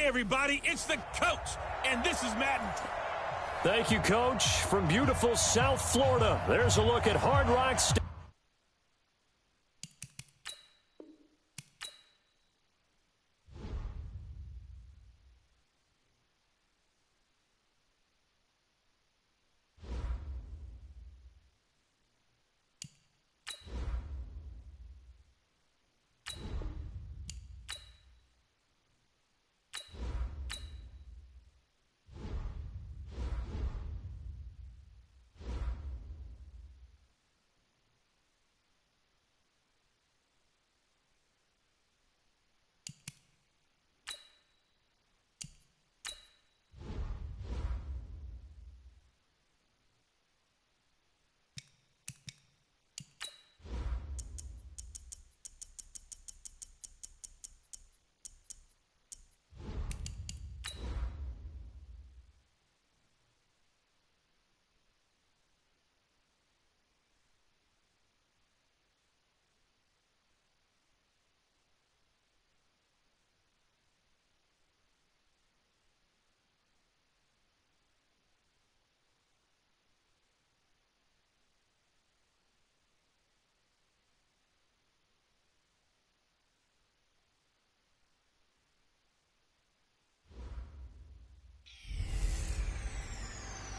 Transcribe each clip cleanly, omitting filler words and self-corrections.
Hey, everybody, it's the coach, and this is Madden. Thank you, Coach. From beautiful South Florida, there's a look at Hard Rock Stadium.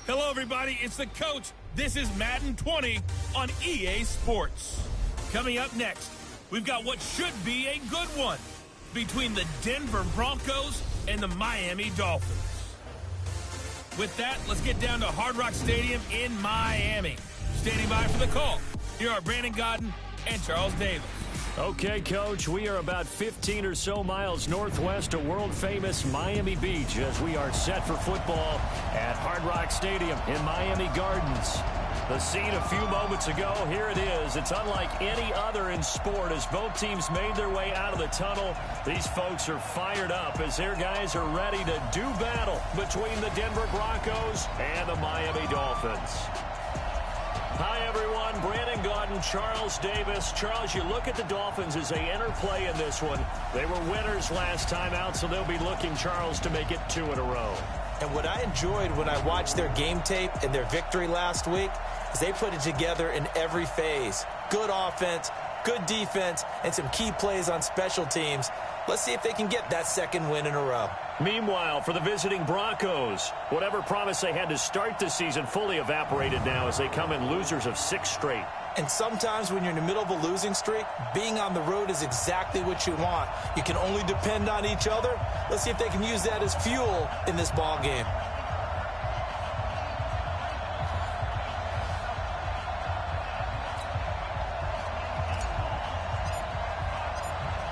Hello, everybody. It's the coach. This is Madden 20 on EA Sports. Coming up next, we've got what should be a good one between the Denver Broncos and the Miami Dolphins. With that, let's get down to Hard Rock Stadium in Miami. Standing by for the call, here are Brandon Godden and Charles Davis. Okay, Coach, we are about 15 or so miles northwest of world-famous Miami Beach as we are set for football at Hard Rock Stadium in Miami Gardens. The scene a few moments ago, here it is. It's unlike any other in sport as both teams made their way out of the tunnel. These folks are fired up as their guys are ready to do battle between the Denver Broncos and the Miami Dolphins. Hi, everyone. Brandon Godden, Charles Davis. Charles, you look at the Dolphins as they enter play in this one. They were winners last time out, so they'll be looking, Charles, to make it 2 in a row. And what I enjoyed when I watched their game tape and their victory last week is they put it together in every phase. Good offense, good defense, and some key plays on special teams. Let's see if they can get that second win in a row. Meanwhile, for the visiting Broncos, whatever promise they had to start the season fully evaporated now as they come in losers of 6 straight. And sometimes when you're in the middle of a losing streak, being on the road is exactly what you want. You can only depend on each other. Let's see if they can use that as fuel in this ball game.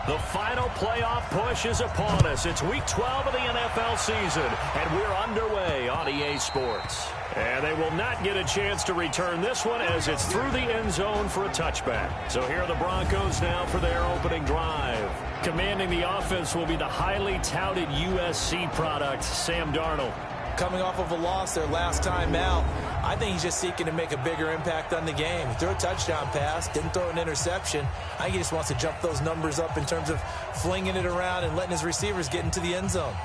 The final playoff push is upon us. It's Week 12 of the NFL season, and we're underway on EA Sports. And they will not get a chance to return this one as it's through the end zone for a touchback. So here are the Broncos now for their opening drive. Commanding the offense will be the highly touted USC product, Sam Darnold. Coming off of a loss their last time out, I think he's just seeking to make a bigger impact on the game. He threw a touchdown pass, didn't throw an interception. I think he just wants to jump those numbers up in terms of flinging it around and letting his receivers get into the end zone.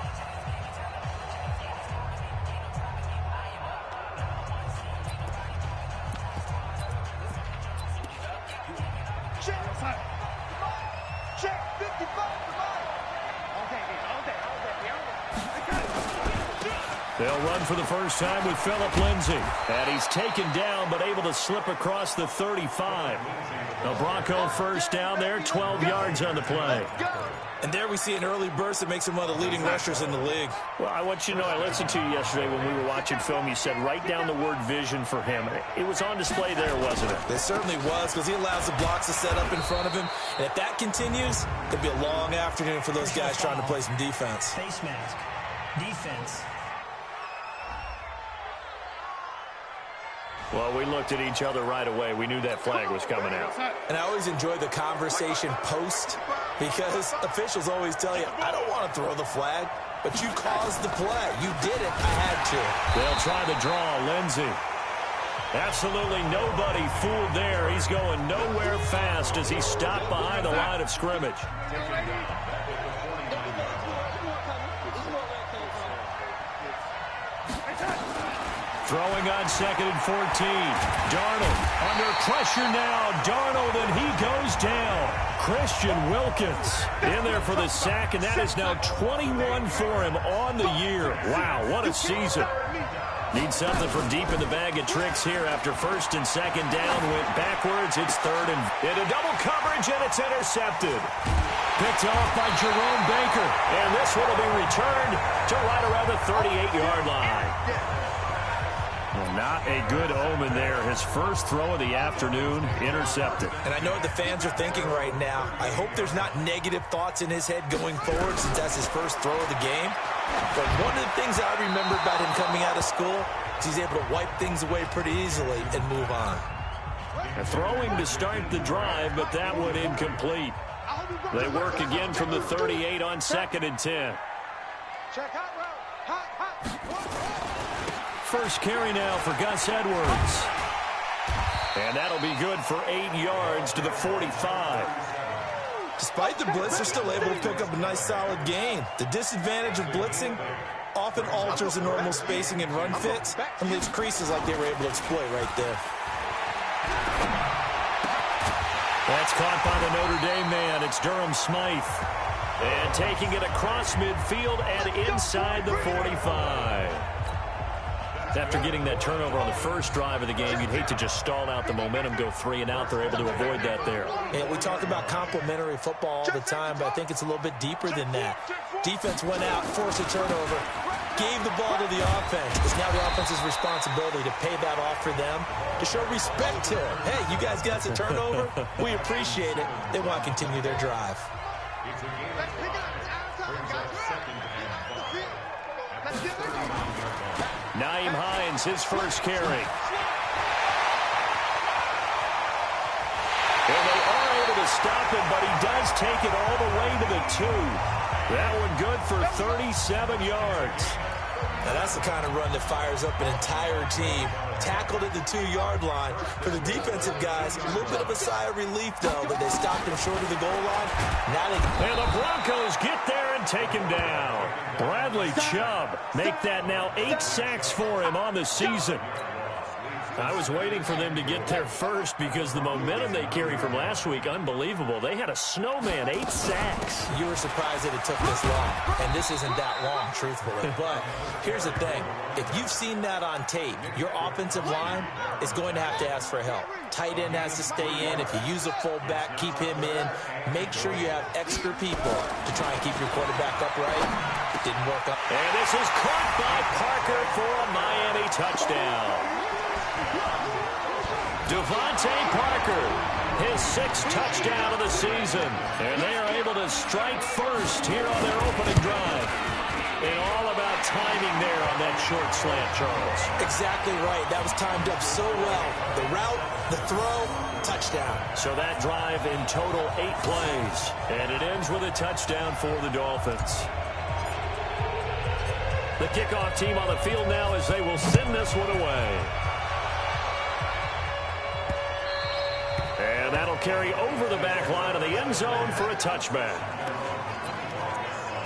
They'll run for the first time with Phillip Lindsay. And he's taken down but able to slip across the 35. The Bronco first down there, 12 yards on the play. And there we see an early burst that makes him one of the leading rushers in the league. Well, I want you to know, I listened to you yesterday when we were watching film. You said write down the word vision for him. It was on display there, wasn't it? It certainly was, because he allows the blocks to set up in front of him. And if that continues, it'll be a long afternoon for those guys trying to play some defense. Face mask. Defense. Well, we looked at each other right away. We knew that flag was coming out. And I always enjoy the conversation post, because officials always tell you, I don't want to throw the flag, but you caused the play. You did it. I had to. They'll try the draw. Lindsay. Absolutely nobody fooled there. He's going nowhere fast as he stopped behind the line of scrimmage. Throwing on 2nd and 14. Darnold under pressure now. Darnold, and he goes down. Christian Wilkins in there for the sack, and that is now 21 for him on the year. Wow, what a season. Need something from deep in the bag of tricks here after 1st and 2nd down. Went backwards. It's 3rd and into double coverage, and it's intercepted. Picked off by Jerome Baker, and this one will be returned to right around the 38-yard line. Well, not a good omen there. His first throw of the afternoon intercepted. And I know what the fans are thinking right now. I hope there's not negative thoughts in his head going forward since that's his first throw of the game. But one of the things I remember about him coming out of school is he's able to wipe things away pretty easily and move on. Throwing to start the drive, but that one incomplete. They work again from the 38 on 2nd and 10. First carry now for Gus Edwards. And that'll be good for 8 yards to the 45. Despite the blitz, they're still able to pick up a nice solid gain. The disadvantage of blitzing often alters the normal spacing and run fits and leaves creases like they were able to exploit right there. That's caught by the Notre Dame man. It's Durham Smythe. And taking it across midfield and inside the 45. After getting that turnover on the first drive of the game, you'd hate to just stall out the momentum, go 3 and out. They're able to avoid that there. And we talk about complementary football all the time, but I think it's a little bit deeper than that. Defense went out, forced a turnover, gave the ball to the offense. It's now the offense's responsibility to pay that off for them, to show respect to them. Hey, you guys got a turnover? We appreciate it. They want to continue their drive. Nyheim Hines, his first carry. And they are able to stop him, but he does take it all the way to the 2. That one good for 37 yards. Now that's the kind of run that fires up an entire team. Tackled at the 2-yard line. For the defensive guys, a little bit of a sigh of relief, though, that they stopped him short of the goal line. Now they... And the Broncos get there and take him down. Bradley Chubb make that now 8 sacks for him on the season. I was waiting for them to get there first because the momentum they carry from last week, unbelievable. They had a snowman, 8 sacks. You were surprised that it took this long, and this isn't that long, truthfully. But here's the thing. If you've seen that on tape, your offensive line is going to have to ask for help. Tight end has to stay in. If you use a fullback, keep him in. Make sure you have extra people to try and keep your quarterback upright. It didn't work out. And this is caught by Parker for a Miami touchdown. Devontae Parker, his 6th touchdown of the season. And they are able to strike first here on their opening drive. And all about timing there on that short slant, Charles. Exactly right. That was timed up so well. The route, the throw, touchdown. So that drive in total 8 plays. And it ends with a touchdown for the Dolphins. The kickoff team on the field now as they will send this one away. And that'll carry over the back line of the end zone for a touchback.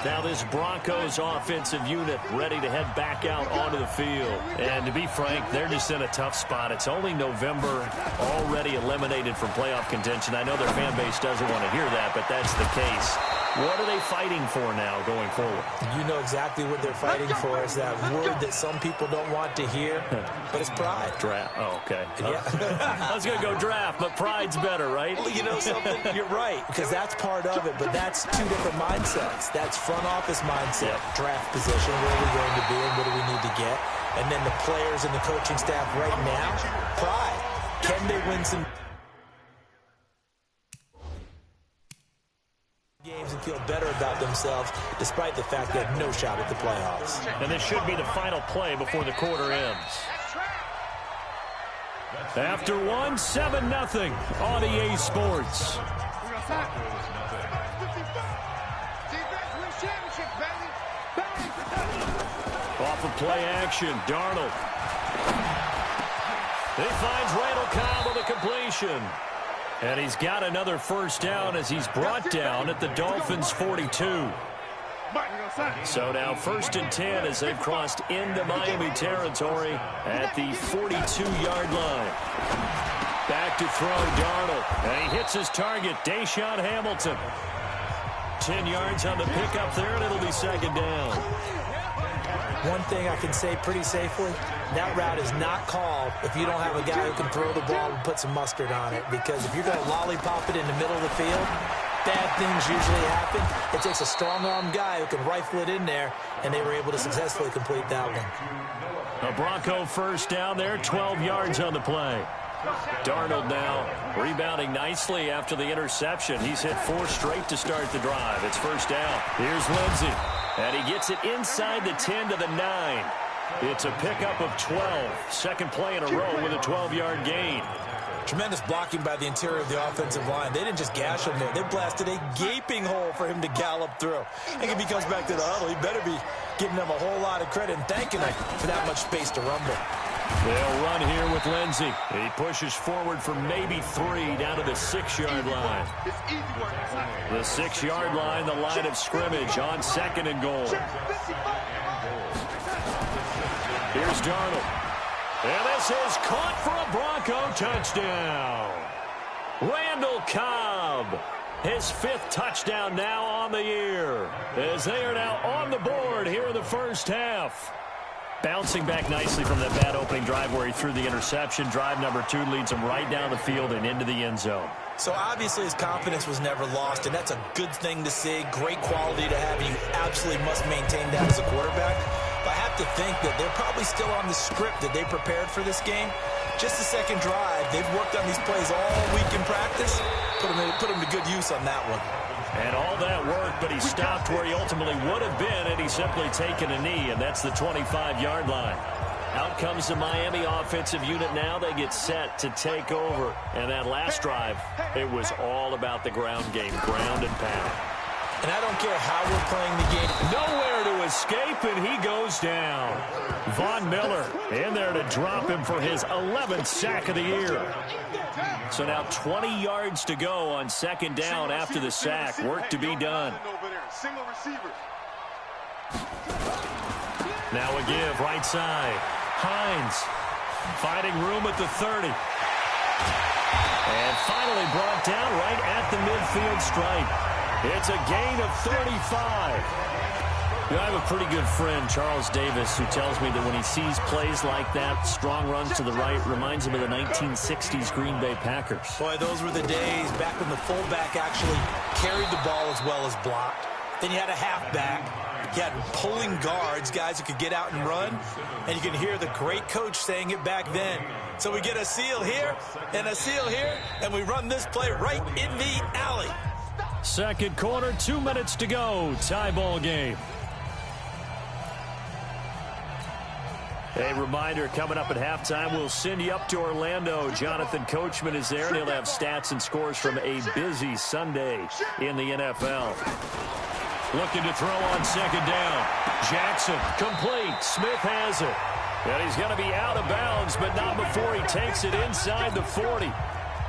Now this Broncos offensive unit ready to head back out onto the field. And to be frank, they're just in a tough spot. It's only November, already eliminated from playoff contention. I know their fan base doesn't want to hear that, but that's the case. What are they fighting for now going forward? You know exactly what they're fighting for. Is that word that some people don't want to hear, but it's pride. Draft. Oh, okay. Yeah. I was going to go draft, but pride's better, right? Well, you know something? You're right, because that's part of it, but that's 2 different mindsets. That's front office mindset, draft position, where are we going to be and what do we need to get? And then the players and the coaching staff right now, pride. Can they win some games and feel better about themselves despite the fact they have no shot at the playoffs? And this should be the final play before the quarter ends. After 1, 7-0 on EA Sports. Off of play action, Darnold. He finds Randall Cobb with a completion. And he's got another first down as he's brought down at the Dolphins' 42. So now 1st and 10 as they've crossed into Miami territory at the 42-yard line. Back to throw, Darnold. And he hits his target, Deshaun Hamilton. 10 yards on the pickup there, and it'll be 2nd down. One thing I can say pretty safely, that route is not called if you don't have a guy who can throw the ball and put some mustard on it. Because if you're going to lollipop it in the middle of the field, bad things usually happen. It takes a strong-arm guy who can rifle it in there, and they were able to successfully complete that one. A Bronco 1st down there, 12 yards on the play. Darnold now rebounding nicely after the interception. He's hit 4 straight to start the drive. It's 1st down. Here's Lindsey. And he gets it inside the 10 to the 9. It's a pickup of 12. Second play in a row with a 12-yard gain. Tremendous blocking by the interior of the offensive line. They didn't just gash him there. They blasted a gaping hole for him to gallop through. I think if he comes back to the huddle, he better be giving them a whole lot of credit and thanking them for that much space to rumble. They'll run here with Lindsey. He pushes forward for maybe 3 down to the 6-yard line. The 6-yard line, the line of scrimmage on 2nd and goal. Here's Darnold. And this is caught for a Bronco touchdown. Randall Cobb, his 5th touchdown now on the year, as they are now on the board here in the first half. Bouncing back nicely from that bad opening drive where he threw the interception. Drive number 2 leads him right down the field and into the end zone. So obviously his confidence was never lost, and that's a good thing to see. Great quality to have. You absolutely must maintain that as a quarterback. But I have to think that they're probably still on the script that they prepared for this game. Just the second drive. They've worked on these plays all week in practice. Put him to good use on that one. And all that worked, but he stopped where he ultimately would have been, and he's simply taken a knee, and that's the 25-yard line. Out comes the Miami offensive unit now. They get set to take over. And that last drive, it was all about the ground game, ground and pound. And I don't care how we're playing the game. Nowhere to escape, and he goes down. Von Miller in there to drop him for his 11th sack of the year. So now 20 yards to go on 2nd down after the sack. Work to be done. Now a give, right side. Hines finding room at the 30. And finally brought down right at the midfield stripe. It's a gain of 35. You know, I have a pretty good friend, Charles Davis, who tells me that when he sees plays like that, strong runs to the right, reminds him of the 1960s Green Bay Packers. Boy, those were the days back when the fullback actually carried the ball as well as blocked. Then you had a halfback. You had pulling guards, guys who could get out and run. And you can hear the great coach saying it back then. So we get a seal here and a seal here, and we run this play right in the alley. Second quarter, 2 minutes to go. Tie ball game. A reminder, coming up at halftime, we'll send you up to Orlando. Jonathan Coachman is there, and he'll have stats and scores from a busy Sunday in the NFL. Looking to throw on 2nd down. Jackson, complete. Smith has it. And he's going to be out of bounds, but not before he takes it inside the 40.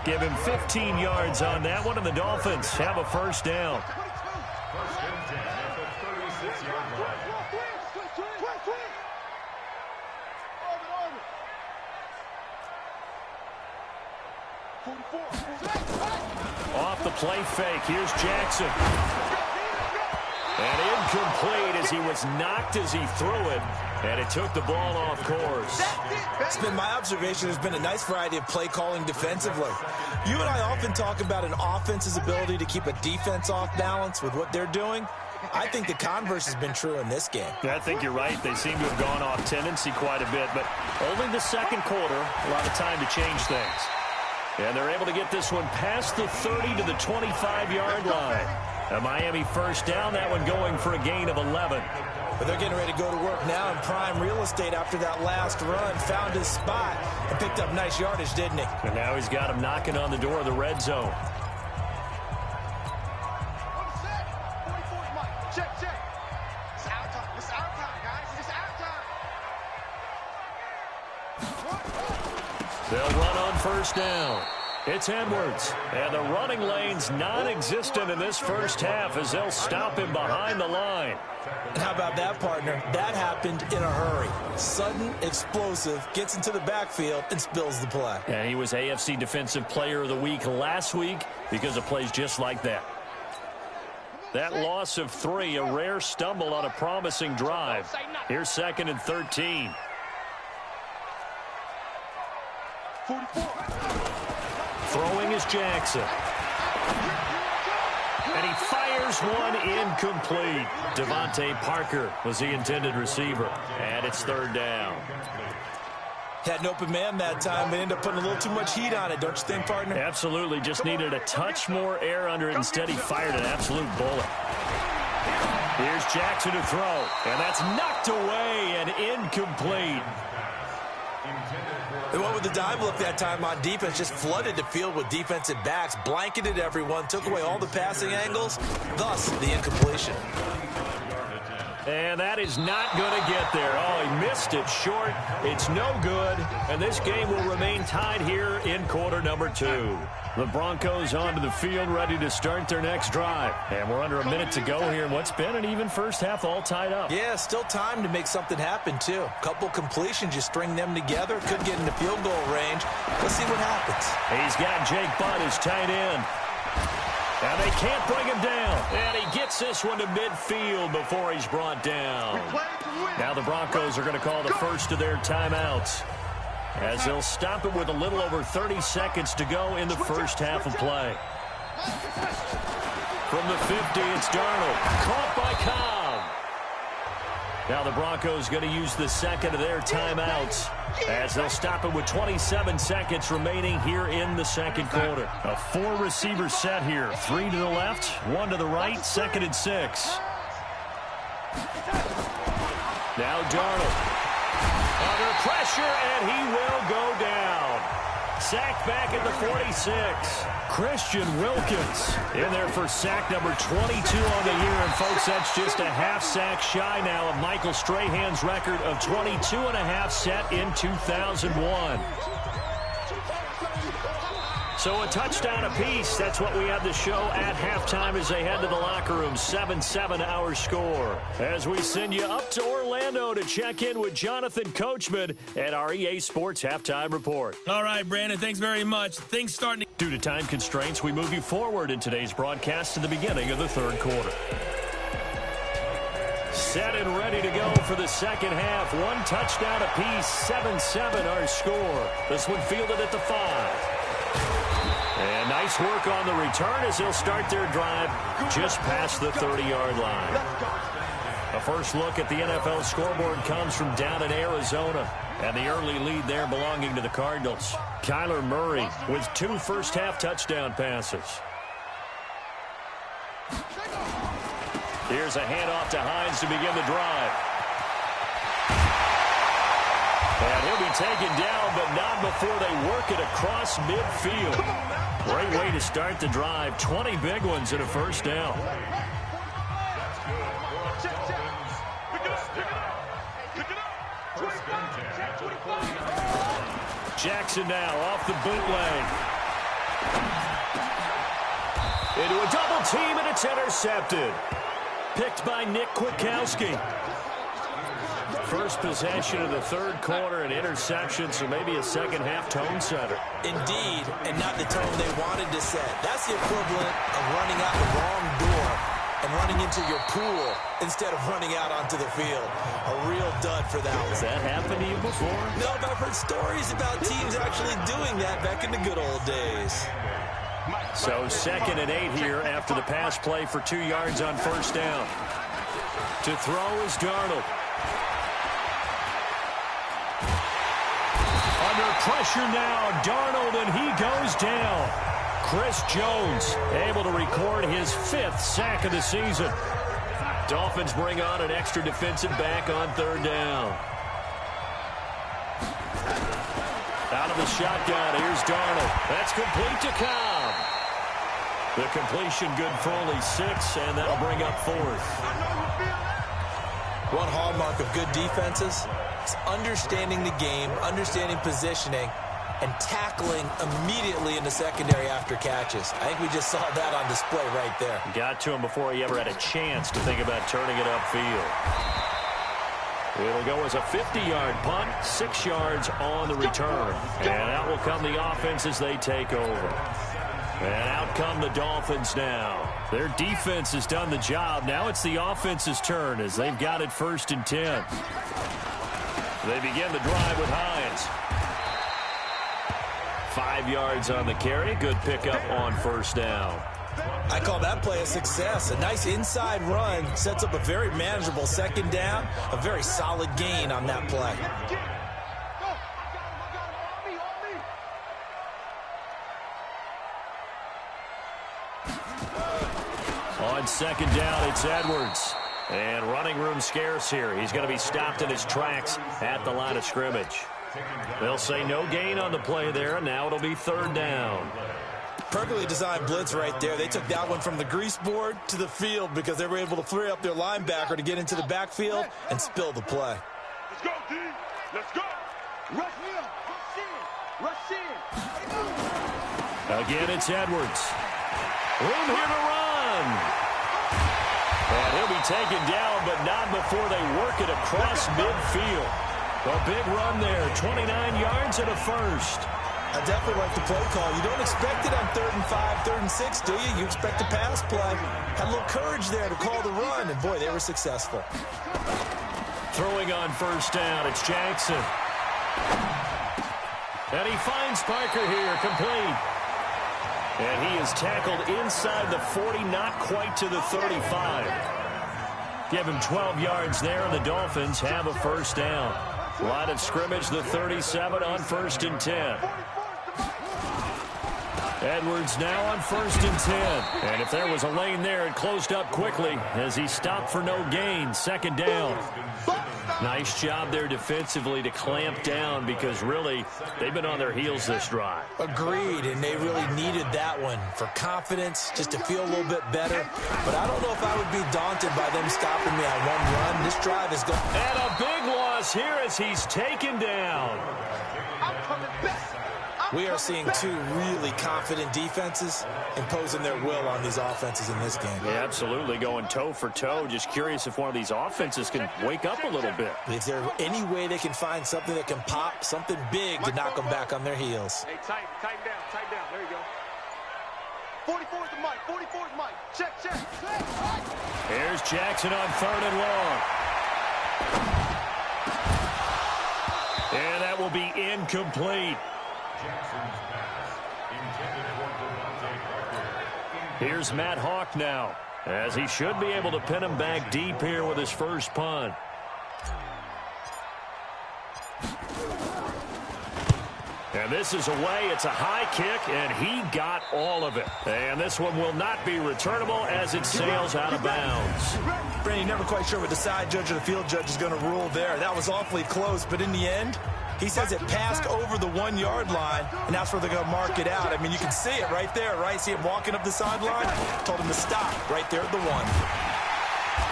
Give him 15 yards on that one, and the Dolphins have a 1st down. Off the play fake, here's Jackson. And incomplete as he was knocked as he threw it. And it took the ball off course. It's been my observation. There's been a nice variety of play calling defensively. You and I often talk about an offense's ability to keep a defense off balance with what they're doing. I think the converse has been true in this game. I think you're right. They seem to have gone off tendency quite a bit, but only the second quarter, a lot of time to change things. And they're able to get this one past the 30 to the 25-yard line. A Miami 1st down, that one going for a gain of 11. But they're getting ready to go to work now in prime real estate after that last run. Found his spot and picked up nice yardage, didn't he? And now he's got him knocking on the door of the red zone. They'll run on 1st down. It's Edwards. And the running lane's non-existent in this first half as they'll stop him behind the line. And how about that, partner? That happened in a hurry. Sudden, explosive, gets into the backfield and spills the play. And he was AFC Defensive Player of the Week last week because of plays just like that. That loss of 3, a rare stumble on a promising drive. Here's 2nd and 13. Throwing is Jackson. And he fires one incomplete. Devontae Parker was the intended receiver. And it's 3rd down. Had an open man that time, but ended up putting a little too much heat on it, don't you think, partner? Absolutely. Just needed a touch more air under it. Instead, he fired an absolute bullet. Here's Jackson to throw. And that's knocked away and incomplete. They went with the dime look that time on defense, just flooded the field with defensive backs, blanketed everyone, took away all the passing angles, thus the incompletion. And that is not going to get there. Oh, he missed it short. It's no good. And this game will remain tied here in quarter number 2. The Broncos onto the field, ready to start their next drive. And we're under a minute to go here in what's been an even first half, all tied up. Yeah, still time to make something happen, too. A couple completions, you string them together, could get into field goal range. Let's see what happens. He's got Jake Butt as tight end. And they can't bring him down. And he gets this one to midfield before he's brought down. Now the Broncos are going to call the first of their timeouts, as they'll stop it with a little over 30 seconds to go in the first half of play. From the 50, it's Darnold. Caught by Cobb. Now the Broncos going to use the second of their timeouts, as they'll stop it with 27 seconds remaining here in the second quarter. A 4-receiver set here. 3 to the left, 1 to the right, 2nd and 6. Now Darnold. Under pressure, and he will go down. Sacked back at the 46. Christian Wilkins in there for sack number 22 on the year. And, folks, that's just a half sack shy now of Michael Strahan's record of 22.5 set in 2001. So a touchdown apiece. That's what we have to show at halftime as they head to the locker room. 7-7 our score. As we send you up to Orlando to check in with Jonathan Coachman at our EA Sports Halftime Report. All right, Brandon, thanks very much. Things starting to... Due to time constraints, we move you forward in today's broadcast to the beginning of the third quarter. Set and ready to go for the second half. 1 touchdown apiece. 7-7 our score. This one fielded at the 5. And nice work on the return as they'll start their drive just past the 30-yard line. A first look at the NFL scoreboard comes from down in Arizona, and the early lead there belonging to the Cardinals. Kyler Murray with 2 first-half touchdown passes. Here's a handoff to Hines to begin the drive. And he'll be taken down, but not before they work it across midfield. Great way to start the drive. 20 big ones and a first down. Jackson now off the bootleg. Into a double team, and it's intercepted. Picked by Nick Kwiatkowski. First possession of the third quarter, an interception, so maybe a second-half tone setter. Indeed, and not the tone they wanted to set. That's the equivalent of running out the wrong door and running into your pool instead of running out onto the field. A real dud for that one. Has that happened to you before? No, but I've heard stories about teams actually doing that back in the good old days. So 2nd and 8 here after the pass play for 2 yards on first down. To throw is Darnold. Under pressure now, Darnold, and he goes down. Chris Jones able to record his 5th sack of the season. Dolphins bring on an extra defensive back on 3rd down. Out of the shotgun, here's Darnold. That's complete to Cobb. The completion good for only 6, and that'll bring up 4th. One hallmark of good defenses is understanding the game, understanding positioning, and tackling immediately in the secondary after catches. I think we just saw that on display right there. Got to him before he ever had a chance to think about turning it upfield. It'll go as a 50-yard punt, 6 yards on the return. And out will come the offense as they take over. And out come the Dolphins now. Their defense has done the job. Now it's the offense's turn as they've got it 1st and 10. They begin the drive with Hines. 5 yards on the carry. Good pickup on 1st down. I call that play a success. A nice inside run sets up a very manageable 2nd down. A very solid gain on that play. On 2nd down, it's Edwards. And running room scarce here. He's going to be stopped in his tracks at the line of scrimmage. They'll say no gain on the play there, and now it'll be 3rd down. Perfectly designed blitz right there. They took that one from the grease board to the field because they were able to free up their linebacker to get into the backfield and spill the play. Let's go, D. Let's go. Rush in. Rush in. Again, it's Edwards. Room here to run. And he'll be taken down, but not before they work it across midfield. A big run there, 29 yards and a 1st. I definitely like the play call. You don't expect it on 3rd and 5, 3rd and 6, do you? You expect a pass play. Had a little courage there to call the run, and boy, they were successful. Throwing on 1st down, it's Jackson. And he finds Parker here, complete. And he is tackled inside the 40, not quite to the 35. Give him 12 yards there, and the Dolphins have a 1st down. Line of scrimmage, the 37 on 1st and 10. Edwards now on 1st and 10. And if there was a lane there, it closed up quickly as he stopped for no gain. 2nd down. Nice job there defensively to clamp down because really they've been on their heels this drive. Agreed, and they really needed that one for confidence, just to feel a little bit better. But I don't know if I would be daunted by them stopping me on one run. This drive is going. And a big loss here as he's taken down. I'm coming back. We are seeing 2 really confident defenses imposing their will on these offenses in this game. Yeah, absolutely, going toe for toe. Just curious if one of these offenses can wake up a little bit. Is there any way they can find something that can pop, something big to knock them back on their heels? Hey, tighten down. There you go. 44 is the mic. 44 is mic. Check. Here's Jackson on 3rd and long. And that will be incomplete. Here's Matt Hawk now, as he should be able to pin him back deep here with his 1st punt. And this is away. It's a high kick, and he got all of it. And this one will not be returnable as it sails out of bounds. Brandon, never quite sure what the side judge or the field judge is going to rule there. That was awfully close, but in the end, he says it passed over the 1-yard line, and that's where they're going to mark it out. I mean, you can see it right there, right? See him walking up the sideline? Told him to stop right there at the 1.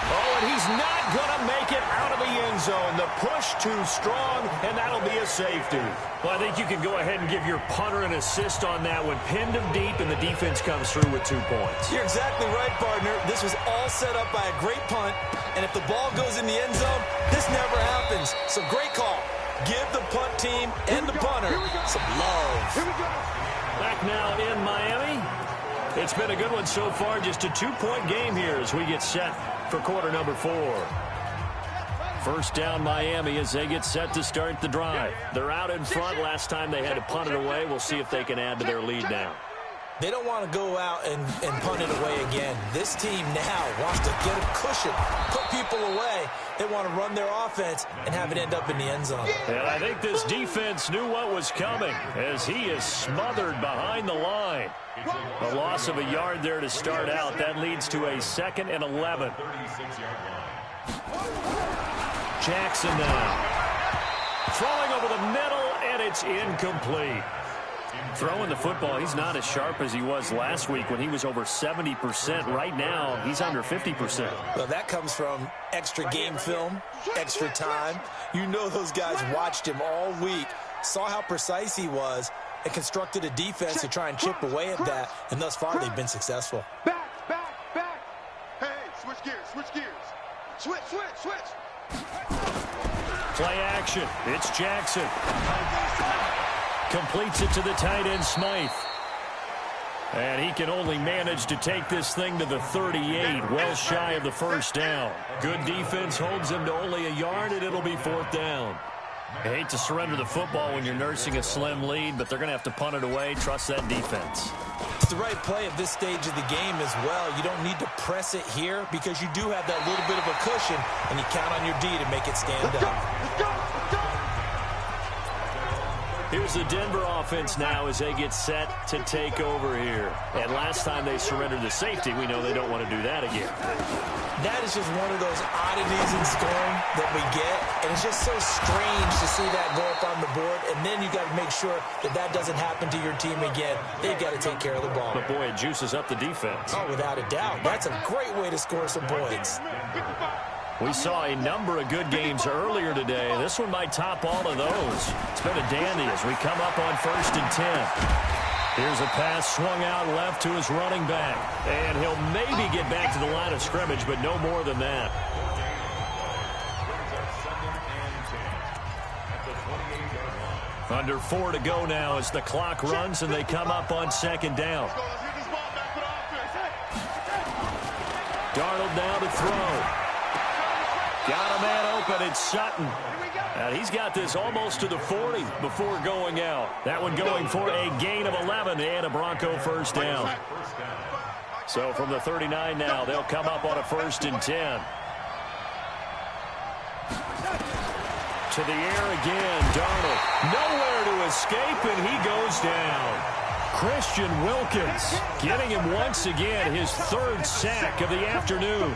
Oh, and he's not going to make it out of the end zone. The push too strong, and that'll be a safety. Well, I think you can go ahead and give your punter an assist on that one. Pinned him deep, and the defense comes through with 2 points. You're exactly right, partner. This was all set up by a great punt, and if the ball goes in the end zone, this never happens. So great call. Give the punt team and the punter some love. Back now in Miami. It's been a good one so far. Just a 2-point game here as we get set for quarter number 4. 1st down Miami as they get set to start the drive. They're out in front. Last time they had to punt it away. We'll see if they can add to their lead now. They don't want to go out and punt it away again. This team now wants to get a cushion, put people away. They want to run their offense and have it end up in the end zone. And I think this defense knew what was coming as he is smothered behind the line. A loss of a yard there to start out. That leads to a 2nd and 11. Jackson now. Throwing over the middle, and it's incomplete. Throwing the football, he's not as sharp as he was last week when he was over 70%. Right now, he's under 50%. Well, that comes from extra game film, extra time. You know those guys watched him all week saw how precise he was, and constructed a defense to try and chip away at that, and thus far they've been successful. Back. Hey, switch gears. Switch. Play action. It's Jackson. Completes it to the tight end, Smythe. And he can only manage to take this thing to the 38, well shy of the first down. Good defense holds him to only a yard, and it'll be 4th down. I hate to surrender the football when you're nursing a slim lead, but they're going to have to punt it away. Trust that defense. It's the right play at this stage of the game as well. You don't need to press it here because you do have that little bit of a cushion, and you count on your D to make it stand up. Let's go. Here's the Denver offense now as they get set to take over here. And last time they surrendered the safety, we know they don't want to do that again. That is just one of those oddities in scoring that we get, and it's just so strange to see that go up on the board, and then you got to make sure that that doesn't happen to your team again. They've got to take care of the ball. But, boy, it juices up the defense. Oh, without a doubt. That's a great way to score some points. We saw a number of good games earlier today. This one might top all of those. It's been a dandy as we come up on 1st and 10. Here's a pass swung out left to his running back. And he'll maybe get back to the line of scrimmage, but no more than that. Under 4 to go now as the clock runs and they come up on 2nd down. Darnold now to throw. Got a man open. It's Sutton. And he's got this almost to the 40 before going out. That one going for a gain of 11 and a Bronco 1st down. So from the 39 now, they'll come up on a 1st and 10. To the air again, Darnold. Nowhere to escape, and he goes down. Christian Wilkins getting him once again his 3rd sack of the afternoon.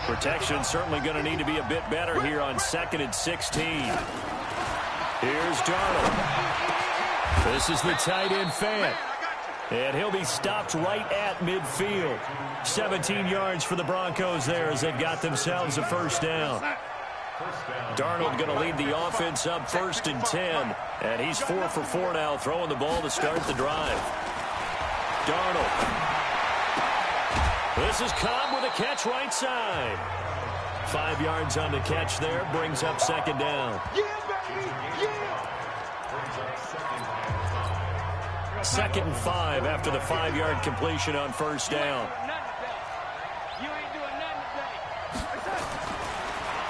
Protection certainly going to need to be a bit better here on 2nd and 16. Here's Darnold. This is the tight end Fant. And he'll be stopped right at midfield. 17 yards for the Broncos there as they've got themselves a 1st down. Darnold going to lead the offense up 1st and 10. And he's 4 for 4 now, throwing the ball to start the drive. Darnold. This is Cobb with a catch right side. 5 yards on the catch there, brings up 2nd down. Yeah, baby! Yeah! 2nd and 5 after the 5-yard completion on 1st down. You ain't doing nothing today.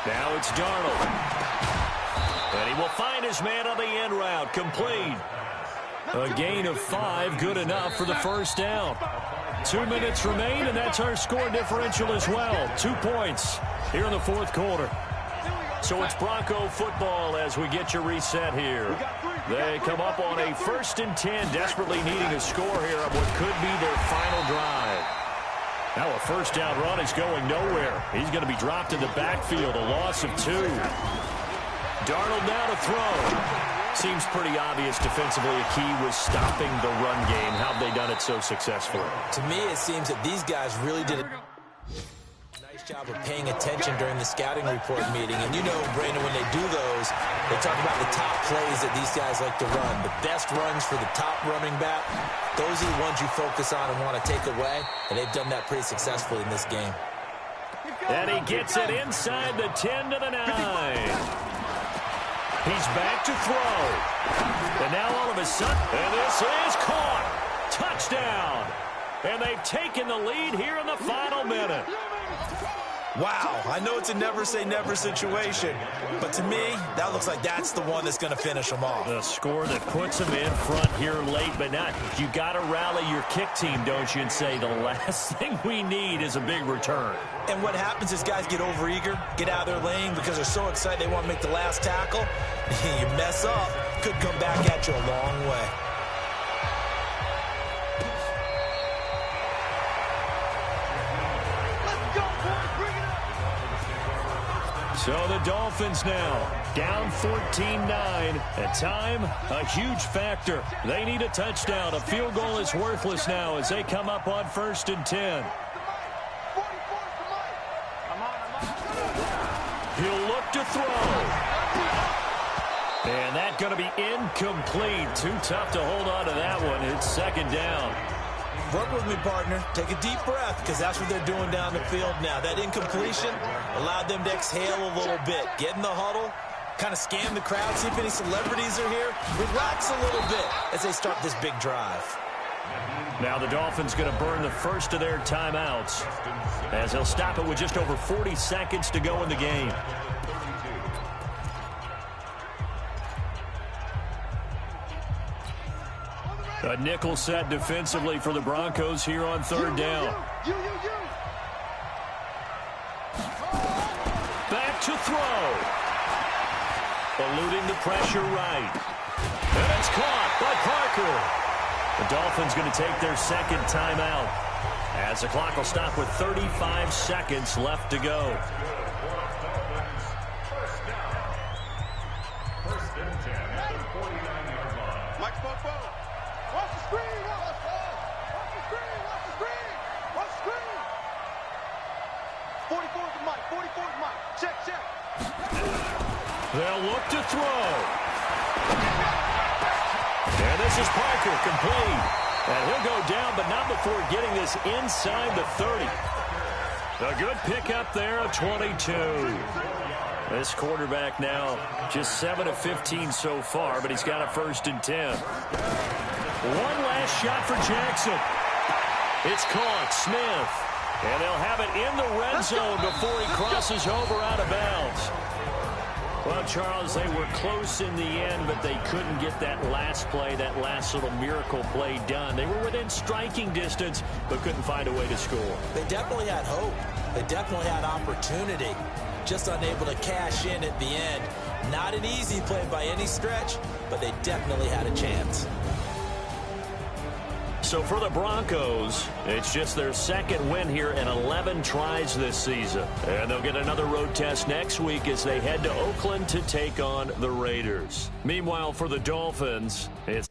Now it's Darnold. And he will find his man on the end route, complete. A gain of 5, good enough for the 1st down. 2 minutes remain, and that's our score differential as well. 2 points here in the 4th quarter. So it's Bronco football as we get your reset here. They come up on a 1st and 10, desperately needing a score here on what could be their final drive. Now a 1st down run is going nowhere. He's going to be dropped in the backfield, a loss of 2. Darnold now to throw. Seems pretty obvious defensively a key was stopping the run game. How have they done it so successfully? To me, it seems that these guys really did a nice job of paying attention during the scouting report meeting. And you know, Brandon, when they do those, they talk about the top plays that these guys like to run. The best runs for the top running back, those are the ones you focus on and want to take away. And they've done that pretty successfully in this game. And he gets it inside the 10 to the 9. He's back to throw. And now all of a sudden, and this is caught. Touchdown. And they've taken the lead here in the final minute. Wow, I know it's a never-say-never situation, but to me, that looks like that's the one that's going to finish them off. The score that puts them in front here late, but not. You got to rally your kick team, don't you, and say the last thing we need is a big return. And what happens is guys get overeager, get out of their lane because they're so excited they want to make the last tackle. You mess up, could come back at you a long way. So the Dolphins now down 14-9. At time, a huge factor. They need a touchdown. A field goal is worthless now as they come up on 1st and 10. He'll look to throw. And that's going to be incomplete. Too tough to hold on to that one. It's second down. Work with me, partner. Take a deep breath, because that's what they're doing down the field now. That incompletion allowed them to exhale a little bit. Get in the huddle, kind of scan the crowd, see if any celebrities are here. Relax a little bit as they start this big drive. Now the Dolphins going to burn the first of their timeouts, as they'll stop it with just over 40 seconds to go in the game. A nickel set defensively for the Broncos here on third down. Back to throw. Eluding the pressure right. And it's caught by Parker. The Dolphins going to take their second timeout, as the clock will stop with 35 seconds left to go. They'll look to throw. And this is Parker, complete. And he'll go down, but not before getting this inside the 30. A good pickup there, a 22. This quarterback now just 7 of 15 so far, but he's got a 1st and 10. One last shot for Jackson. It's caught, Smith. And they'll have it in the red zone before he crosses over out of bounds. Well, Charles, they were close in the end, but they couldn't get that last play, that last little miracle play done. They were within striking distance, but couldn't find a way to score. They definitely had hope. They definitely had opportunity. Just unable to cash in at the end. Not an easy play by any stretch, but they definitely had a chance. So for the Broncos, it's just their second win here in 11 tries this season. And they'll get another road test next week as they head to Oakland to take on the Raiders. Meanwhile, for the Dolphins, it's